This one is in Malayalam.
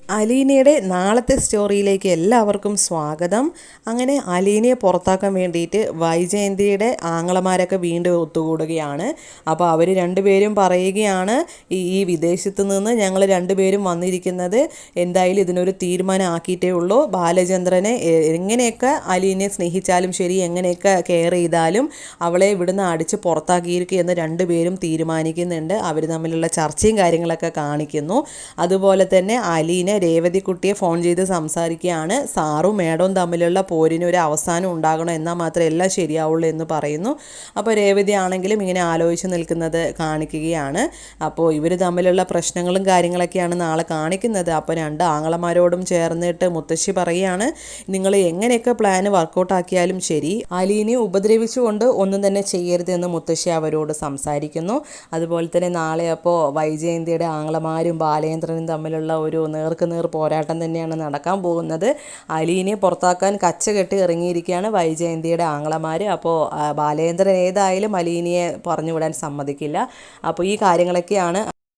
അലീനയുടെ നാളത്തെ സ്റ്റോറിയിലേക്ക് എല്ലാവർക്കും സ്വാഗതം. അങ്ങനെ അലീനയെ പുറത്താക്കാൻ വേണ്ടിയിട്ട് വൈജയന്തിയുടെ ആങ്ങളമാരൊക്കെ വീണ്ടും ഒത്തുകൂടുകയാണ്. അപ്പോൾ അവർ രണ്ടുപേരും പറയുകയാണ്, ഈ വിദേശത്ത് നിന്ന് ഞങ്ങൾ രണ്ടുപേരും വന്നിരിക്കുന്നത് എന്തായാലും ഇതിനൊരു തീരുമാനം ആക്കിയിട്ടേ ഉള്ളൂ. ബാലചന്ദ്രനെ എങ്ങനെയൊക്കെ അലീനയെ സ്നേഹിച്ചാലും ശരി, എങ്ങനെയൊക്കെ കെയർ ചെയ്താലും അവളെ ഇവിടുന്ന് അടിച്ച് പുറത്താക്കിയിരിക്കുക എന്ന് രണ്ടുപേരും തീരുമാനിക്കുന്നുണ്ട്. അവർ തമ്മിലുള്ള ചർച്ചയും കാര്യങ്ങളൊക്കെ കാണിക്കുന്നു. അതുപോലെ തന്നെ അലീന രേവതിക്കുട്ടിയെ ഫോൺ ചെയ്ത് സംസാരിക്കുകയാണ്. സാറും മേഡവും തമ്മിലുള്ള പോരിന് ഒരു അവസാനം ഉണ്ടാകണം, എന്നാൽ മാത്രമേ എല്ലാം ശരിയാവുള്ളൂ എന്ന് പറയുന്നു. അപ്പോൾ രേവതി ആണെങ്കിലും ഇങ്ങനെ ആലോചിച്ച് നിൽക്കുന്നത് കാണിക്കുകയാണ്. അപ്പോൾ ഇവർ തമ്മിലുള്ള പ്രശ്നങ്ങളും കാര്യങ്ങളൊക്കെയാണ് നാളെ കാണിക്കുന്നത്. അപ്പോൾ രണ്ട് ആങ്ങളമാരോടും ചേർന്നിട്ട് മുത്തശ്ശി പറയുകയാണ്, നിങ്ങൾ എങ്ങനെയൊക്കെ പ്ലാന് വർക്കൗട്ട് ആക്കിയാലും ശരി, അലീനെ ഉപദ്രവിച്ചുകൊണ്ട് ഒന്നും തന്നെ ചെയ്യരുതെന്ന് മുത്തശ്ശി അവരോട് സംസാരിക്കുന്നു. അതുപോലെ തന്നെ നാളെ അപ്പോൾ വൈജയന്തിയുടെ ആങ്ങളമാരും ബാലേന്ദ്രനും തമ്മിലുള്ള ഒരു നേർക്ക് പോരാട്ടം തന്നെയാണ് നടക്കാൻ പോകുന്നത്. അലീനെ പുറത്താക്കാൻ കച്ച കെട്ടി ഇറങ്ങിയിരിക്കുകയാണ് വൈജയന്തിയുടെ ആങ്ങളമാർ. അപ്പോൾ ബാലേന്ദ്രൻ ഏതായാലും അലീനയെ പറഞ്ഞുവിടാൻ സമ്മതിക്കില്ല. അപ്പോൾ ഈ കാര്യങ്ങളൊക്കെയാണ്